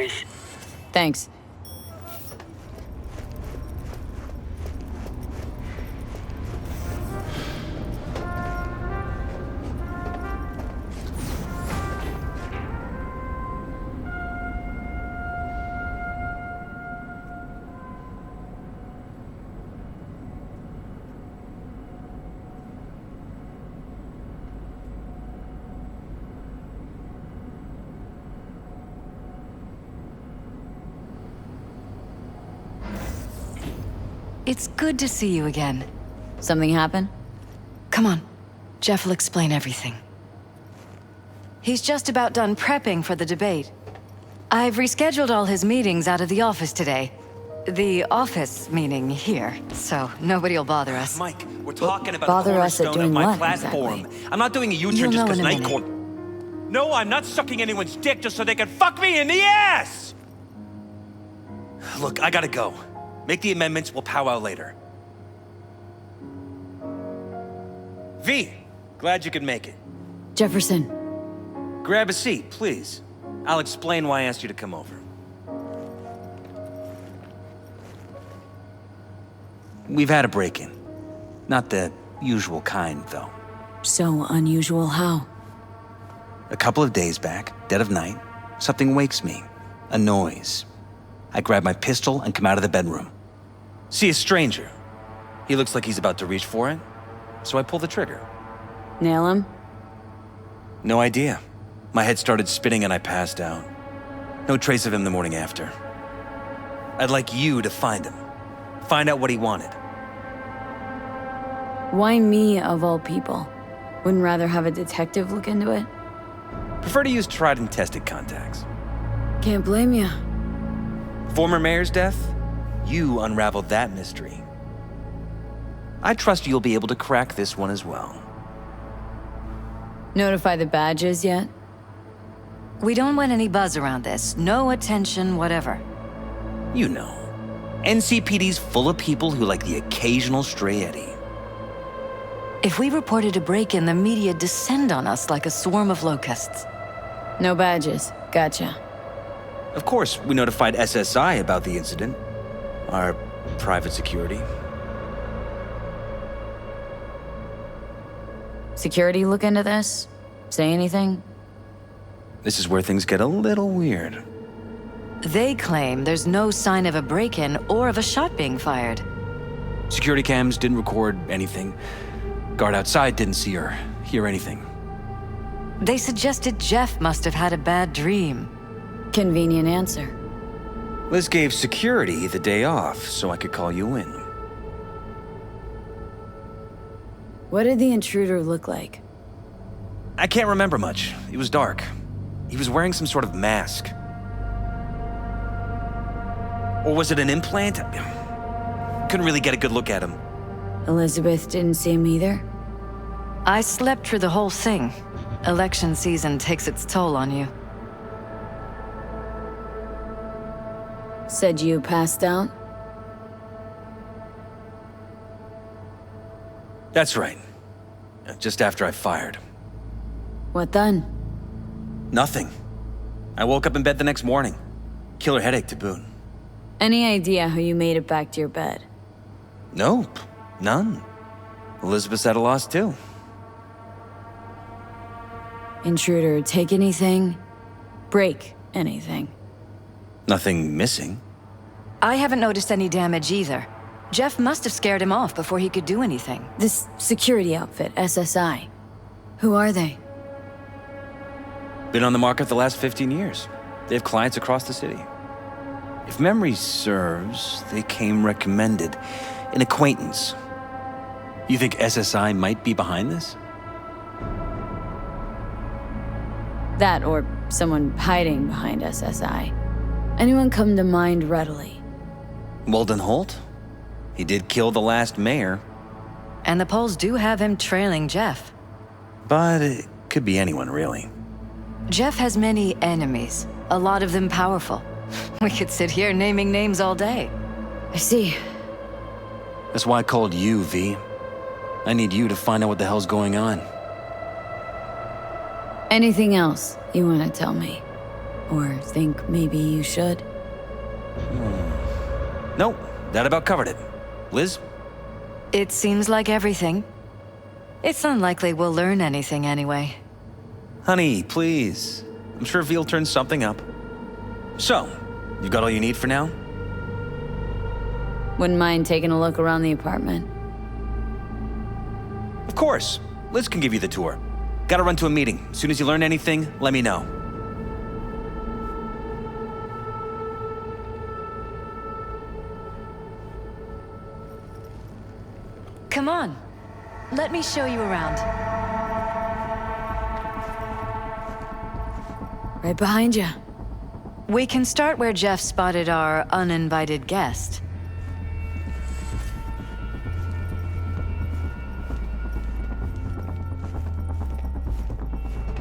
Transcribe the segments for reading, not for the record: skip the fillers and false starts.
worries. Thanks. It's good to see you again. Something happen? Come on. Jeff will explain everything. He's just about done prepping for the debate. I've rescheduled all his meetings out of the office today. The office meaning here, so nobody will bother us. Mike, we're talking about bother the us at cornerstone of doing my what, platform. exactly? I'm not doing a You'll U-turn just know because in a Night minute. Court... No, I'm not sucking anyone's dick just so they can fuck me in the ass! Look, I gotta go. Make the amendments, we'll powwow later. V, glad you could make it. Jefferson. Grab a seat, please. I'll explain why I asked you to come over. We've had a break-in. Not the usual kind, though. So unusual how? A couple of days back, dead of night, something wakes me. A noise. I grab my pistol and come out of the bedroom. See a stranger. He looks like he's about to reach for it, so I pull the trigger. Nail him? No idea. My head started spinning and I passed out. No trace of him the morning after. I'd like you to find him. Find out what he wanted. Why me, of all people? Wouldn't rather have a detective look into it? Prefer to use tried and tested contacts. Can't blame ya. Former mayor's death? You unraveled that mystery. I trust you'll be able to crack this one as well. Notify the badges yet? We don't want any buzz around this. No attention, whatever. You know, NCPD's full of people who like the occasional stray eddy. If we reported a break-in, the media descend on us like a swarm of locusts. No badges. Gotcha. Of course, we notified SSI about the incident. Our private security. Security look into this? Say anything? This is where things get a little weird. They claim there's no sign of a break-in or of a shot being fired. Security cams didn't record anything. Guard outside didn't see or hear anything. They suggested Jeff must have had a bad dream. Convenient answer. Liz gave security the day off so I could call you in. What did the intruder look like? I can't remember much. It was dark. He was wearing some sort of mask. Or was it an implant? Couldn't really get a good look at him. Elizabeth didn't see him either? I slept through the whole thing. Election season takes its toll on you. Said you passed out? That's right. Just after I fired. What then? Nothing. I woke up in bed the next morning. Killer headache to boot. Any idea how you made it back to your bed? Nope. None. Elizabeth's at a loss too. Intruder take anything? Break anything? Nothing missing. I haven't noticed any damage either. Jeff must have scared him off before he could do anything. This security outfit, SSI. Who are they? Been on the market the last 15 years. They have clients across the city. If memory serves, they came recommended. An acquaintance. You think SSI might be behind this? That or someone hiding behind SSI. Anyone come to mind readily? Walden Holt? He did kill the last mayor. And the polls do have him trailing Jeff. But it could be anyone, really. Jeff has many enemies, a lot of them powerful. We could sit here naming names all day. I see. That's why I called you, V. I need you to find out what the hell's going on. Anything else you want to tell me? Or think maybe you should? Nope, that about covered it. Liz? It seems like everything. It's unlikely we'll learn anything anyway. Honey, please. I'm sure Ve'll turn something up. So, you got all you need for now? Wouldn't mind taking a look around the apartment. Of course. Liz can give you the tour. Gotta run to a meeting. As soon as you learn anything, let me know. Come on. Let me show you around. Right behind you. We can start where Jeff spotted our uninvited guest.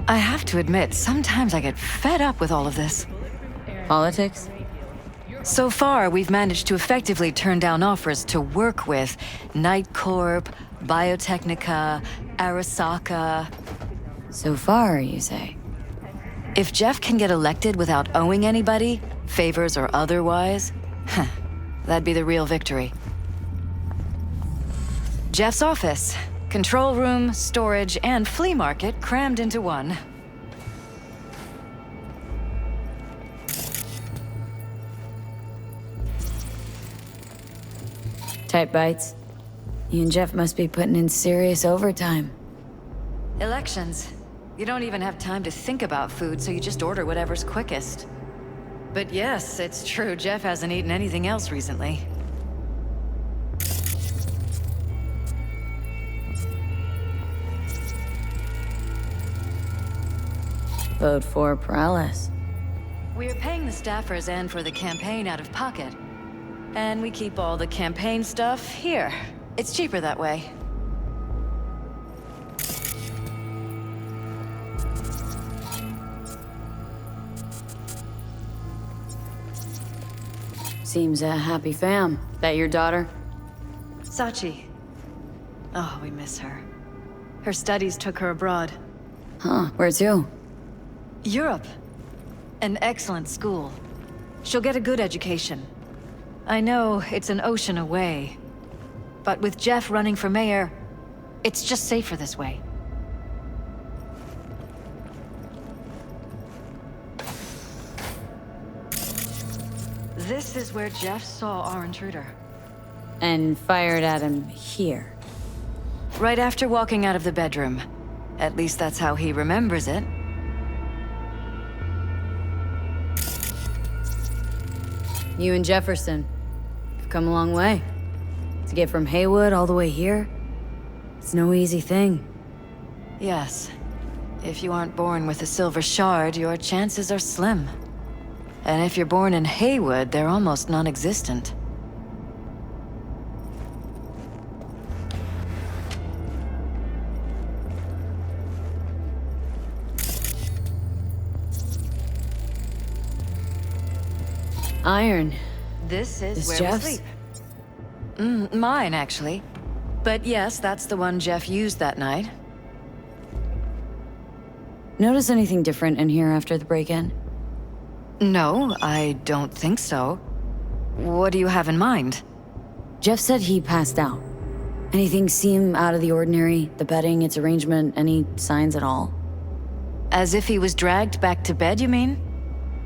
I have to admit, sometimes I get fed up with all of this. Politics? So far, we've managed to effectively turn down offers to work with Night Corp, Biotechnica, Arasaka. So far, you say? If Jeff can get elected without owing anybody, favors or otherwise, that'd be the real victory. Jeff's office. Control room, storage, and flea market crammed into one. Tight bites. You and Jeff must be putting in serious overtime. Elections. You don't even have time to think about food, so you just order whatever's quickest. But yes, it's true, Jeff hasn't eaten anything else recently. Vote for Paralysis. We're paying the staffers and for the campaign out of pocket. And we keep all the campaign stuff here. It's cheaper that way. Seems a happy fam. That your daughter? Sachi. Oh, we miss her. Her studies took her abroad. Huh, where to? Europe. An excellent school. She'll get a good education. I know it's an ocean away, but with Jeff running for mayor, it's just safer this way. This is where Jeff saw our intruder. And fired at him here. Right after walking out of the bedroom. At least that's how he remembers it. You and Jefferson. You've come a long way. To get from Haywood all the way here, it's no easy thing. Yes. If you aren't born with a silver shard, your chances are slim. And if you're born in Haywood, they're almost non-existent. Iron. This is This where Jeff's? we sleep. Mine, actually. But yes, that's the one Jeff used that night. Notice anything different in here after the break-in? No, I don't think so. What do you have in mind? Jeff said he passed out. Anything seem out of the ordinary? The bedding, its arrangement, any signs at all? As if he was dragged back to bed, you mean?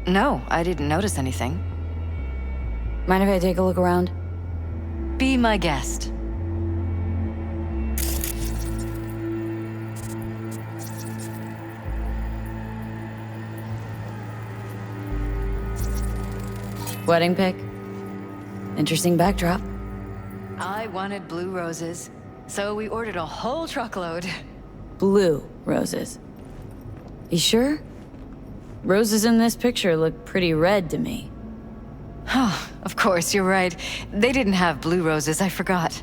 No, I didn't notice anything. Mind if I take a look around? Be my guest. Wedding pic? Interesting backdrop. I wanted blue roses, so we ordered a whole truckload. Blue roses. You sure? Roses in this picture look pretty red to me. Oh, of course, you're right. They didn't have blue roses, I forgot.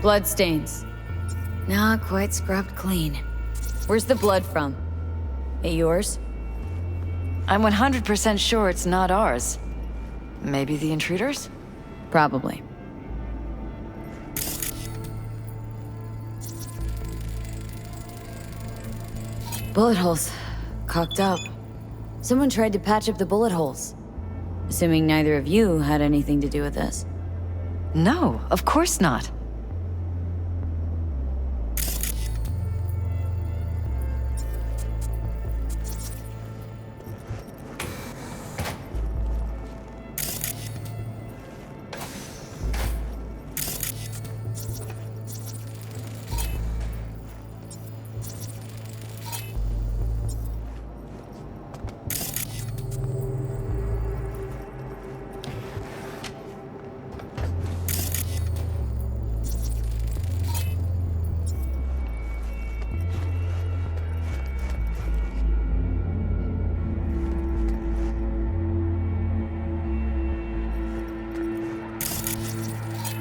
Bloodstains. Not quite scrubbed clean. Where's the blood from? It yours? I'm 100% sure it's not ours. Maybe the intruders? Probably. Bullet holes. Cocked up. Someone tried to patch up the bullet holes. Assuming neither of you had anything to do with this. No, of course not.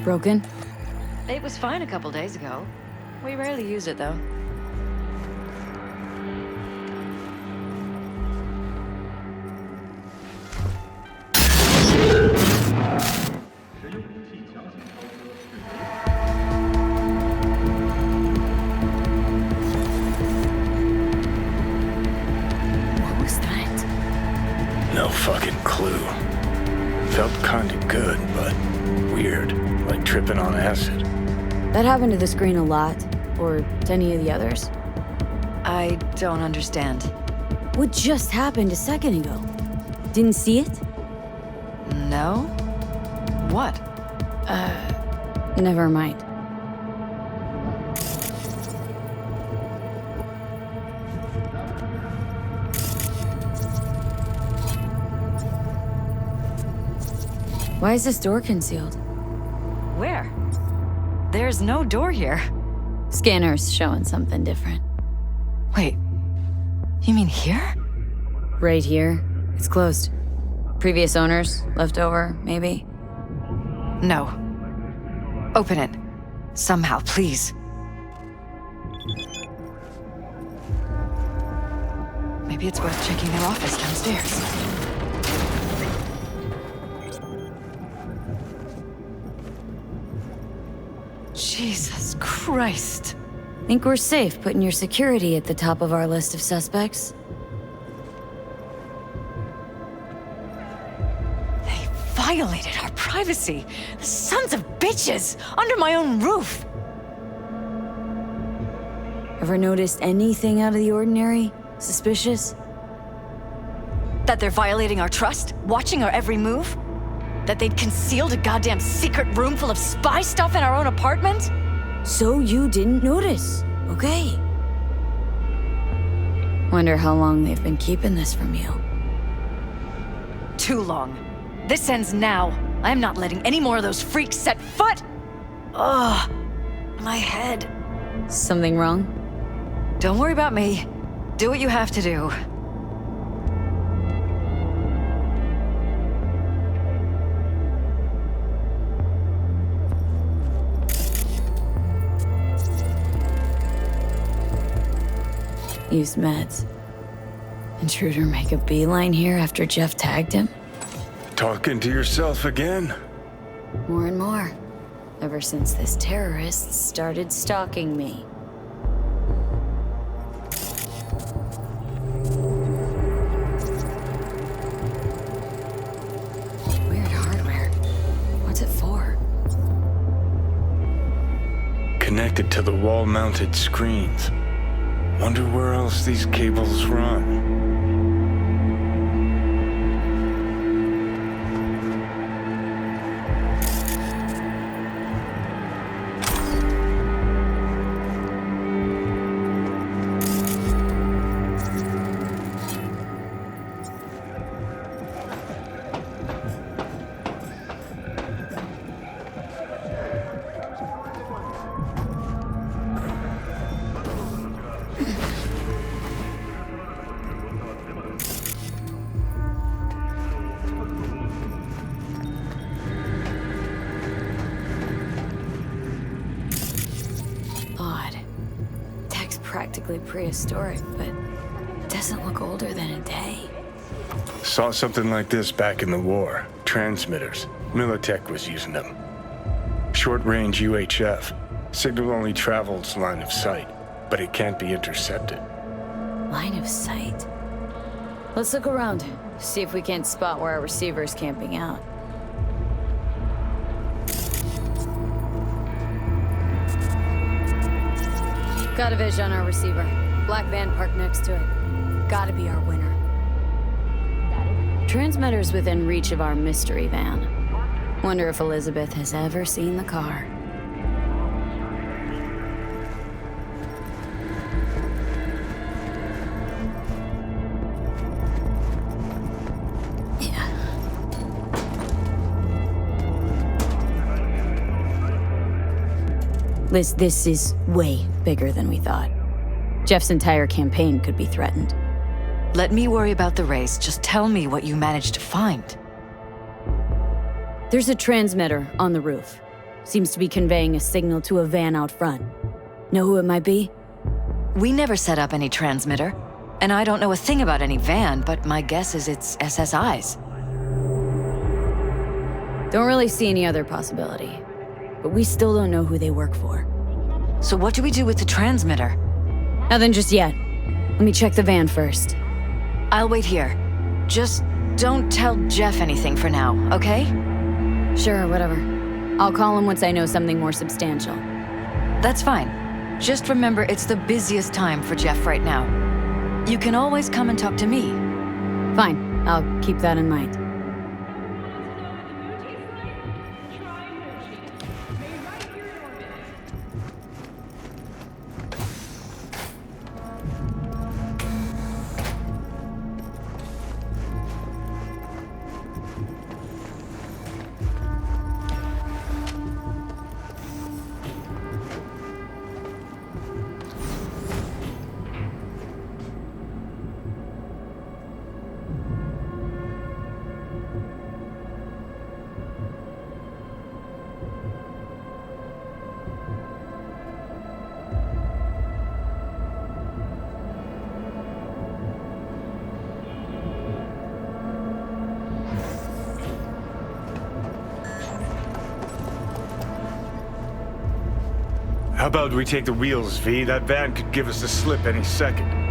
Broken? It was fine a couple days ago. We rarely use it, though. What was that? No fucking clue. Felt kinda good, but weird. Like tripping on acid. That happened to the screen a lot. Or to any of the others. I don't understand. What just happened a second ago? Didn't see it? No? What? Never mind. Why is this door concealed? Where? There's no door here. Scanner's showing something different. Wait, you mean here? Right here. It's closed. Previous owners, left over, maybe? No. Open it. Somehow, please. Maybe it's worth checking their office downstairs. Jesus Christ. Think we're safe putting your security at the top of our list of suspects? They violated our privacy. The sons of bitches! Under my own roof! Ever noticed anything out of the ordinary? Suspicious? That they're violating our trust? Watching our every move? That they'd concealed a goddamn secret room full of spy stuff in our own apartment? So you didn't notice, okay? Wonder how long they've been keeping this from you. Too long. This ends now. I'm not letting any more of those freaks set foot! Ugh. My head. Something wrong? Don't worry about me. Do what you have to do. Use meds. Intruder make a beeline here after Jeff tagged him? Talking to yourself again? More and more. Ever since this terrorist started stalking me. Weird hardware. What's it for? Connected to the wall-mounted screens. Wonder where else these cables run. practically prehistoric, but it doesn't look older than a day. Saw something like this back in the war. Transmitters. Militech was using them. Short-range UHF. Signal only travels line of sight, but it can't be intercepted. Line of sight? Let's look around, see if we can't spot where our receiver's camping out. Got a vision on our receiver. Black van parked next to it. Gotta be our winner. Transmitter's within reach of our mystery van. Wonder if Elizabeth has ever seen the car. Yeah. Liz, this is way bigger than we thought. Jeff's entire campaign could be threatened. Let me worry about the race. Just tell me what you managed to find. There's a transmitter on the roof. Seems to be conveying a signal to a van out front. Know who it might be? We never set up any transmitter, and I don't know a thing about any van, but my guess is it's SSI's. Don't really see any other possibility. But we still don't know who they work for. So what do we do with the transmitter? Nothing just yet. Let me check the van first. I'll wait here. Just don't tell Jeff anything for now, okay? Sure, whatever. I'll call him once I know something more substantial. That's fine. Just remember it's the busiest time for Jeff right now. You can always come and talk to me. Fine, I'll keep that in mind. How about we take the wheels, V? That van could give us the slip any second.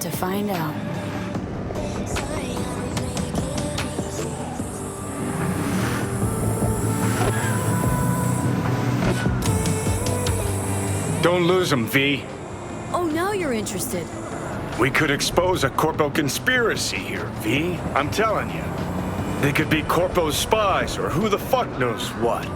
To find out. Don't lose them, V. Oh, now you're interested. We could expose a Corpo conspiracy here, V. I'm telling you. They could be Corpo's spies or who the fuck knows what.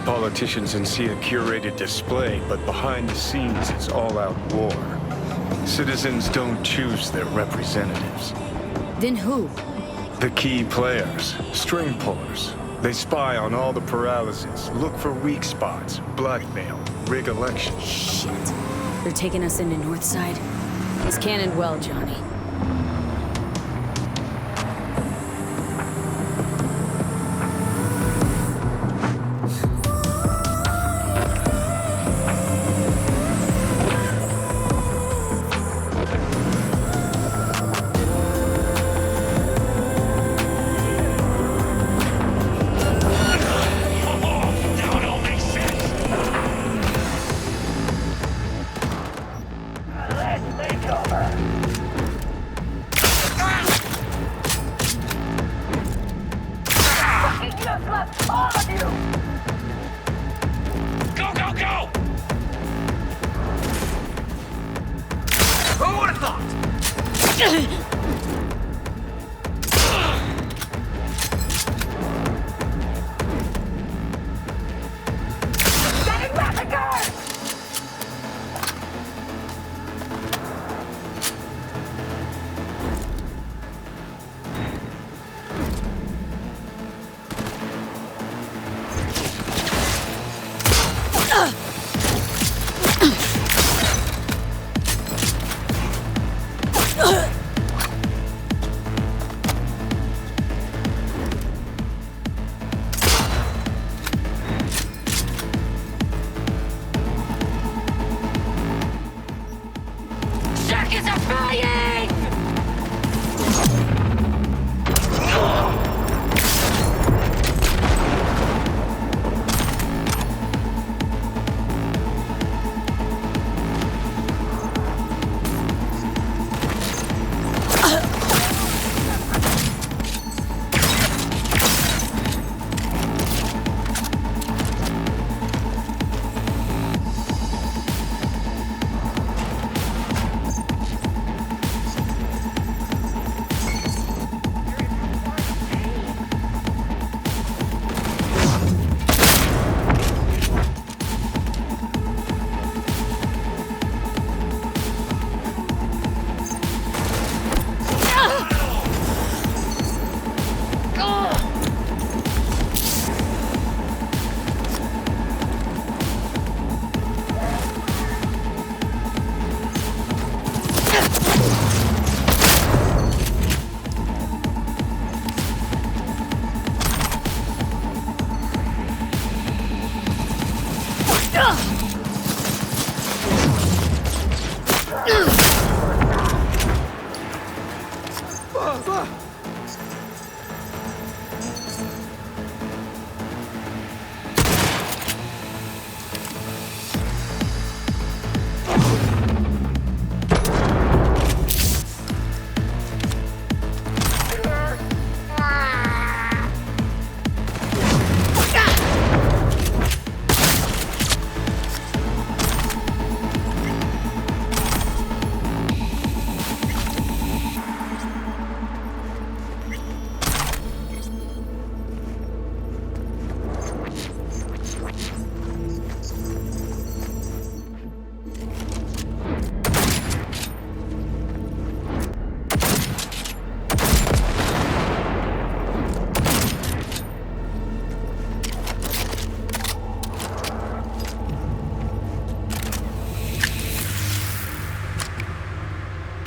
Politicians and see a curated display, but behind the scenes it's all-out war. Citizens don't choose their representatives. Then who? The key players, string pullers. They spy on all the paralysis, look for weak spots, blackmail, rig elections. Shit. They're taking us into Northside. It's cannoned well, Johnny.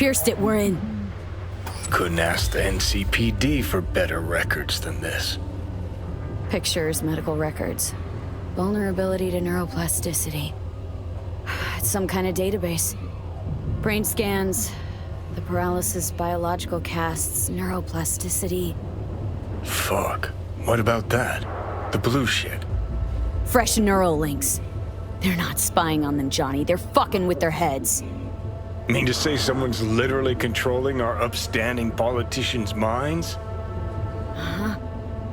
Pierced it, we're in. Couldn't ask the NCPD for better records than this. Pictures, medical records. Vulnerability to neuroplasticity. It's some kind of database. Brain scans, the paralysis, biological casts, neuroplasticity. Fuck. What about that? The blue shit. Fresh neural links. They're not spying on them, Johnny. They're fucking with their heads. Mean to say someone's literally controlling our upstanding politicians' minds? Uh-huh.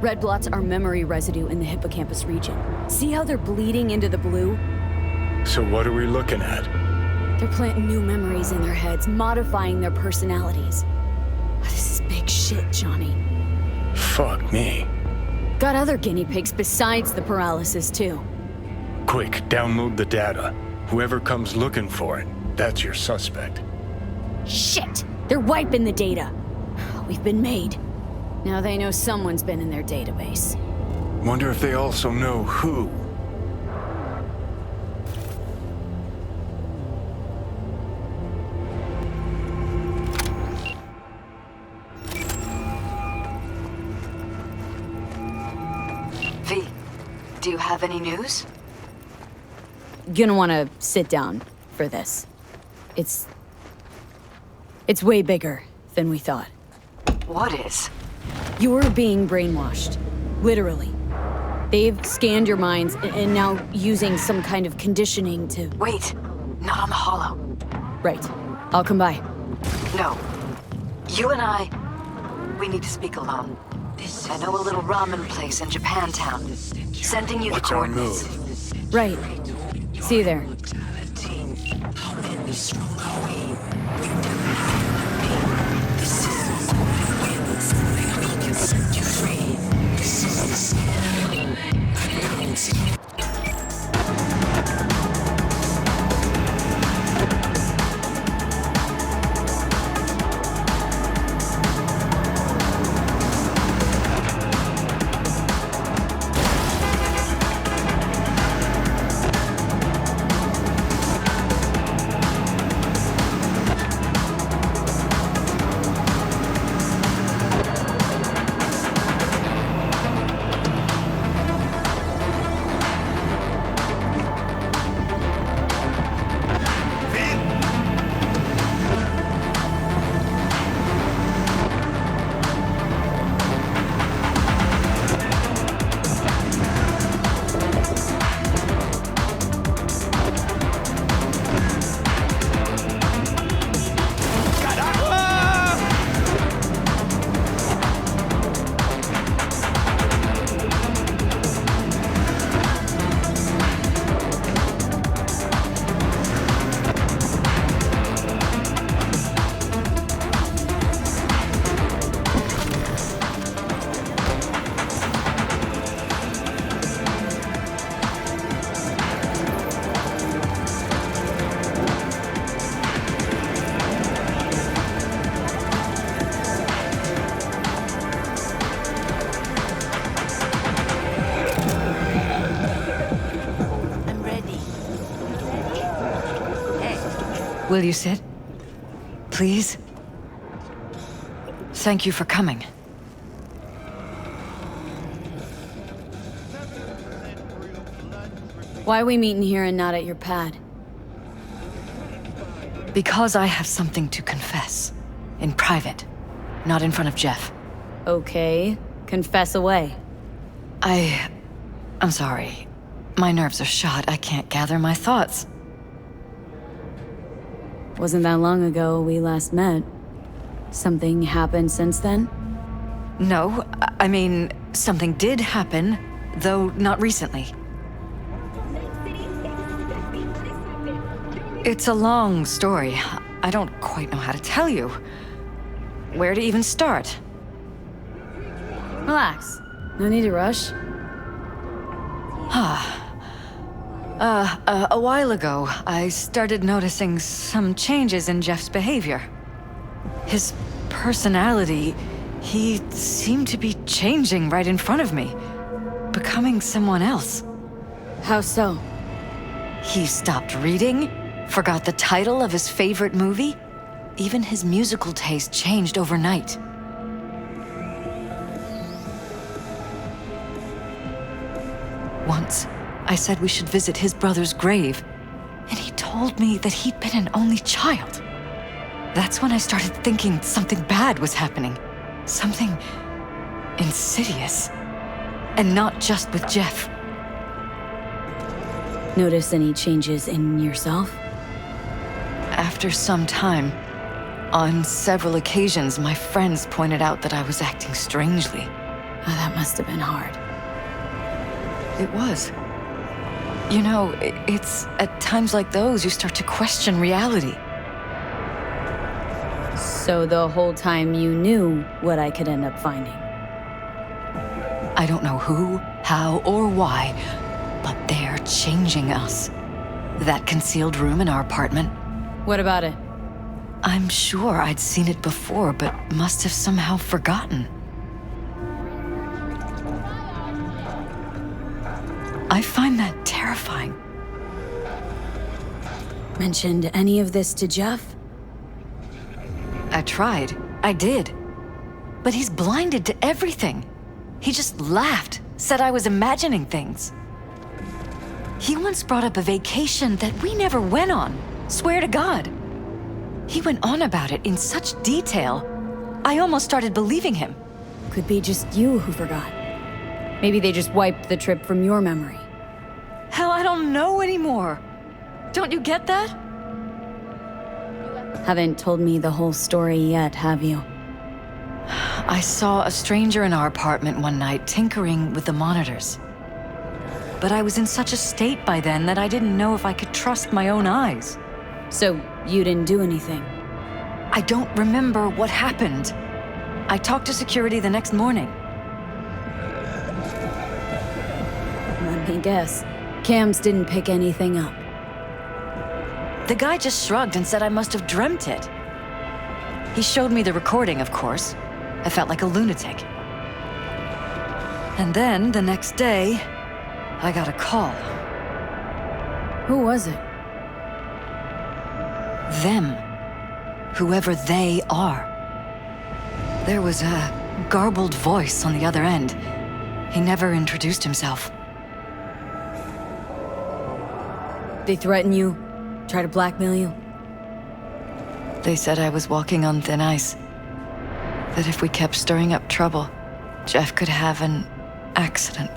Red blots are memory residue in the hippocampus region. See how they're bleeding into the blue? So what are we looking at? They're planting new memories in their heads, modifying their personalities. This is big shit, Johnny. Fuck me. Got other guinea pigs besides the paralysis, too. Quick, download the data. Whoever comes looking for it, that's your suspect. Shit! They're wiping the data. We've been made. Now they know someone's been in their database. Wonder if they also know who. V, do you have any news? Gonna wanna sit down for this. It's way bigger than we thought. What is? You're being brainwashed. Literally. They've scanned your minds and now using some kind of conditioning to... Wait, not on the Hollow. Right. I'll come by. No. You and we need to speak alone. I know a little ramen place in Japantown. Sending you What's the our coordinates. move? Right. See you there. Will you sit? Please? Thank you for coming. Why are we meeting here and not at your pad? Because I have something to confess. In private. Not in front of Jeff. Okay. Confess away. I'm sorry. My nerves are shot. I can't gather my thoughts. Wasn't that long ago we last met. Something happened since then? No, I mean, something did happen, though not recently. It's a long story. I don't quite know how to tell you. Where to even start? Relax. No need to rush. A while ago, I started noticing some changes in Jeff's behavior. His personality, he seemed to be changing right in front of me, becoming someone else. How so? He stopped reading, forgot the title of his favorite movie. Even his musical taste changed overnight. Once, I said we should visit his brother's grave, and he told me that he'd been an only child. That's when I started thinking something bad was happening. Something insidious. And not just with Jeff. Notice any changes in yourself? After some time, on several occasions, my friends pointed out that I was acting strangely. Oh, that must have been hard. It was. You know, it's at times like those you start to question reality. So the whole time you knew what I could end up finding? I don't know who, how, or why, but they're changing us. That concealed room in our apartment. What about it? I'm sure I'd seen it before, but must have somehow forgotten. I find that terrifying. Mentioned any of this to Jeff? I tried. I did. But he's blinded to everything. He just laughed, said I was imagining things. He once brought up a vacation that we never went on. Swear to God. He went on about it in such detail. I almost started believing him. Could be just you who forgot. Maybe they just wiped the trip from your memory. Hell, I don't know anymore. Don't you get that? Haven't told me the whole story yet, have you? I saw a stranger in our apartment one night tinkering with the monitors. But I was in such a state by then that I didn't know if I could trust my own eyes. So, you didn't do anything? I don't remember what happened. I talked to security the next morning. Let me guess. Cams didn't pick anything up. The guy just shrugged and said I must have dreamt it. He showed me the recording, of course. I felt like a lunatic. And then, the next day, I got a call. Who was it? Them. Whoever they are. There was a garbled voice on the other end. He never introduced himself. They threaten you? Try to blackmail you? They said I was walking on thin ice. That if we kept stirring up trouble, Jeff could have an accident.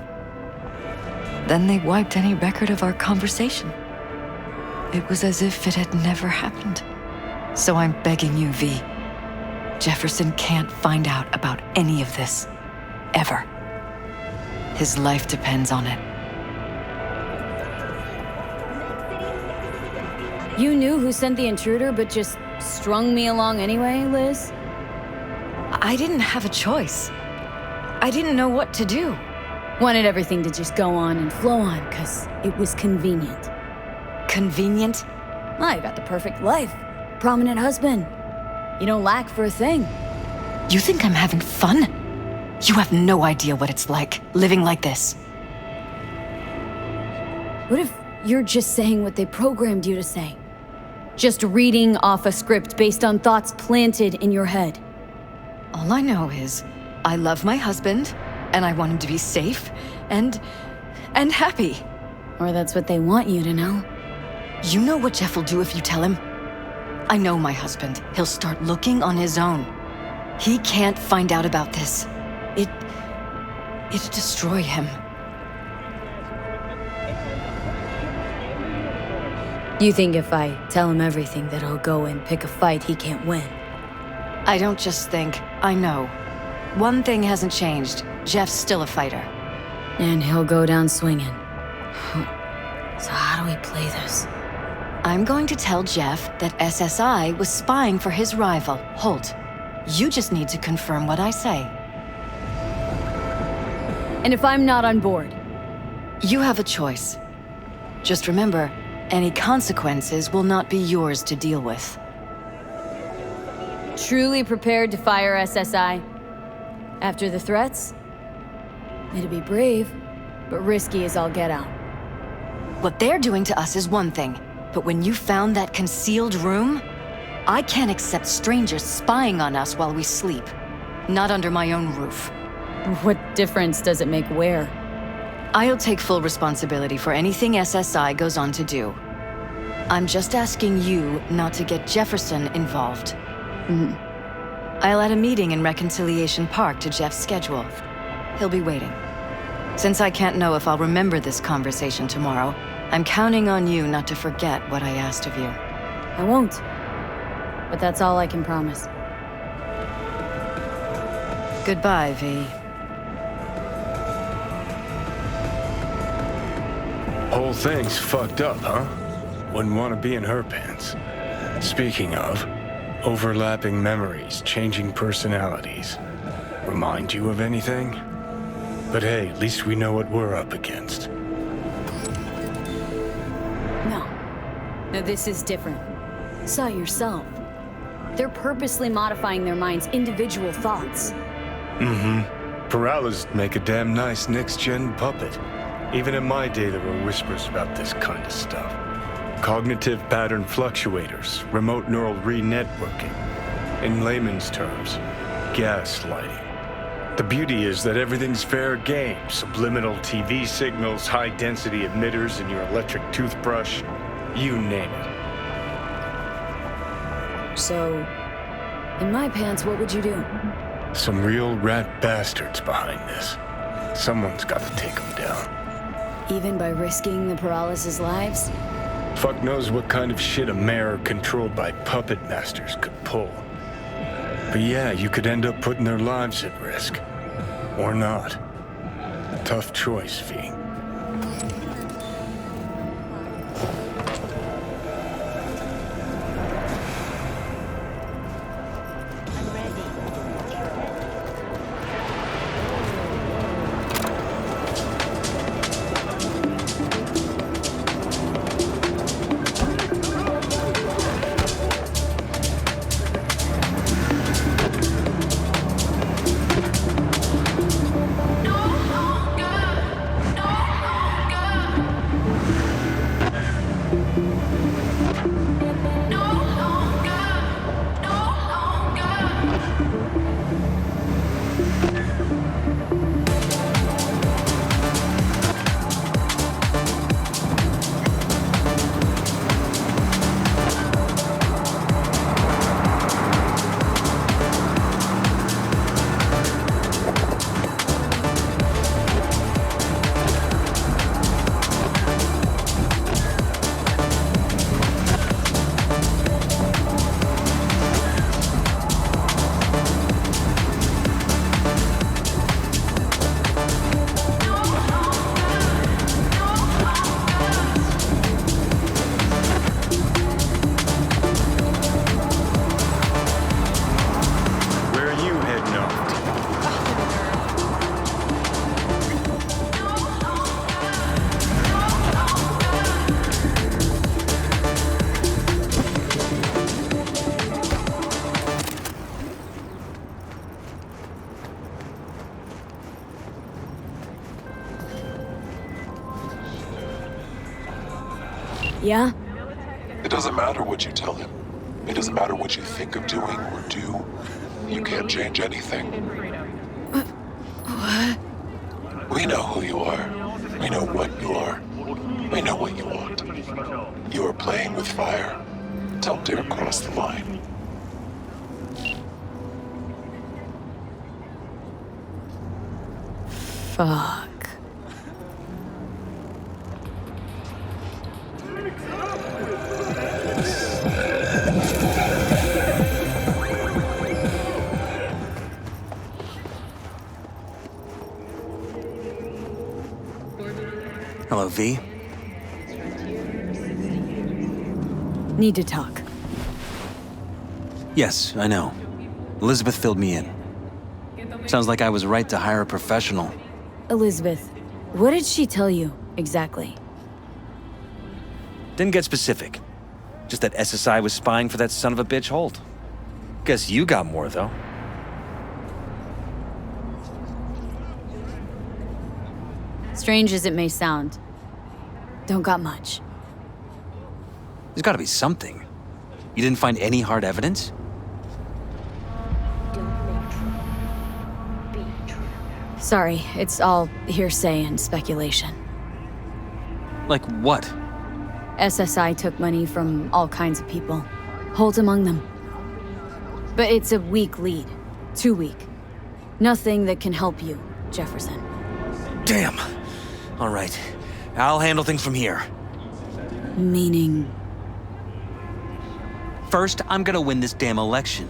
Then they wiped any record of our conversation. It was as if it had never happened. So I'm begging you, V. Jefferson can't find out about any of this. Ever. His life depends on it. You knew who sent the intruder, but just strung me along anyway, Liz? I didn't have a choice. I didn't know what to do. Wanted everything to just go on and flow on, because it was convenient. Convenient? I got the perfect life. Prominent husband. You don't lack for a thing. You think I'm having fun? You have no idea what it's like, living like this. What if you're just saying what they programmed you to say? Just reading off a script based on thoughts planted in your head. All I know is, I love my husband, and I want him to be safe, and happy. Or that's what they want you to know. You know what Jeff will do if you tell him? I know my husband. He'll start looking on his own. He can't find out about this. It'd destroy him. You think if I tell him everything that he'll go and pick a fight he can't win? I don't just think, I know. One thing hasn't changed. Jeff's still a fighter. And he'll go down swinging. So how do we play this? I'm going to tell Jeff that SSI was spying for his rival, Holt. You just need to confirm what I say. And if I'm not on board? You have a choice. Just remember, any consequences will not be yours to deal with. Truly prepared to fire SSI? After the threats? It'd be brave, but risky as all get out. What they're doing to us is one thing, but when you found that concealed room, I can't accept strangers spying on us while we sleep. Not under my own roof. What difference does it make where? I'll take full responsibility for anything SSI goes on to do. I'm just asking you not to get Jefferson involved. I'll add a meeting in Reconciliation Park to Jeff's schedule. He'll be waiting. Since I can't know if I'll remember this conversation tomorrow, I'm counting on you not to forget what I asked of you. I won't. But that's all I can promise. Goodbye, V. Whole thing's fucked up, huh? Wouldn't want to be in her pants. Speaking of, overlapping memories, changing personalities. Remind you of anything? But hey, at least we know what we're up against. No. No, this is different. Saw yourself. They're purposely modifying their minds' individual thoughts. Pirallas make a damn nice next-gen puppet. Even in my day, there were whispers about this kind of stuff. Cognitive pattern fluctuators, remote neural re-networking. In layman's terms, gaslighting. The beauty is that everything's fair game. Subliminal TV signals, high-density emitters in your electric toothbrush, you name it. So, in my pants, what would you do? Some real rat bastards behind this. Someone's got to take them down. Even by risking the Pirallas' lives? Fuck knows what kind of shit a mayor controlled by puppet masters could pull. But yeah, you could end up putting their lives at risk. Or not. Tough choice, V. Yeah? It doesn't matter what you tell him. It doesn't matter what you think of doing or do. You can't change anything. What? We know who you are. We know what you are. We know what you want. You are playing with fire. Don't dare cross the line. Fuck. Hello, V. Need to talk. Yes, I know. Elizabeth filled me in. Sounds like I was right to hire a professional. Elizabeth, what did she tell you, exactly? Didn't get specific. Just that SSI was spying for that son of a bitch Holt. Guess you got more, though. Strange as it may sound, don't got much. There's gotta be something. You didn't find any hard evidence? Sorry, it's all hearsay and speculation. Like what? SSI took money from all kinds of people, Holt among them. But it's a weak lead. Too weak. Nothing that can help you, Jefferson. Damn. All right. I'll handle things from here. Meaning? First, I'm gonna win this damn election.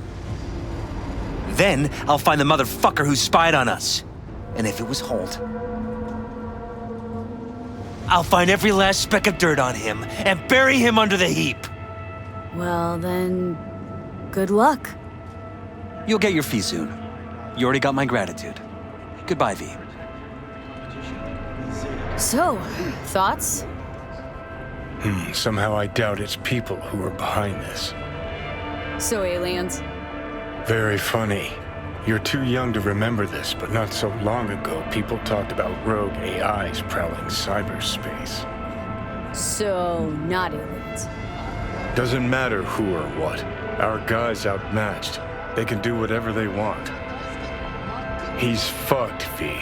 Then, I'll find the motherfucker who spied on us. And if it was Holt, I'll find every last speck of dirt on him and bury him under the heap. Well, then, good luck. You'll get your fee soon. You already got my gratitude. Goodbye, V. So, thoughts? Somehow I doubt it's people who are behind this. So aliens? Very funny. You're too young to remember this, but not so long ago, people talked about rogue AIs prowling cyberspace. So, not aliens. Doesn't matter who or what. Our guy's outmatched. They can do whatever they want. He's fucked, V.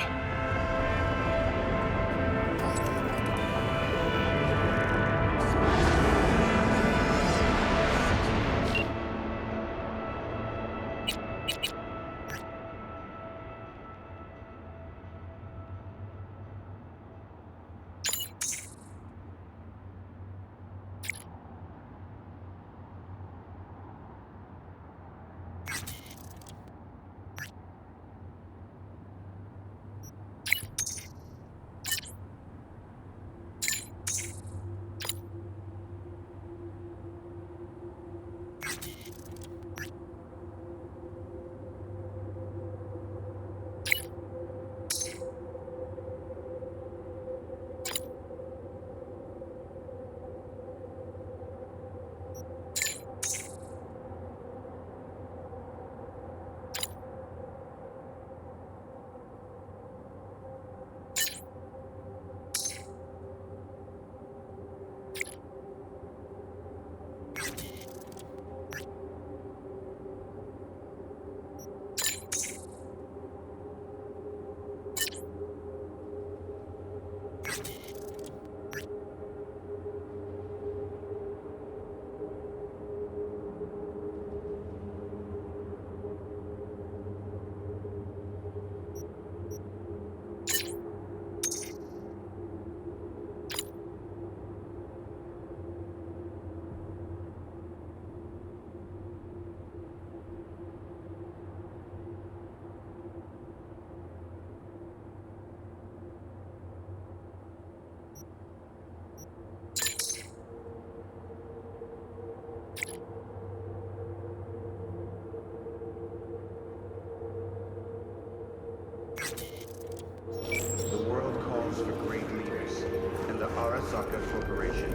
The world calls for great leaders, and the Arasaka Corporation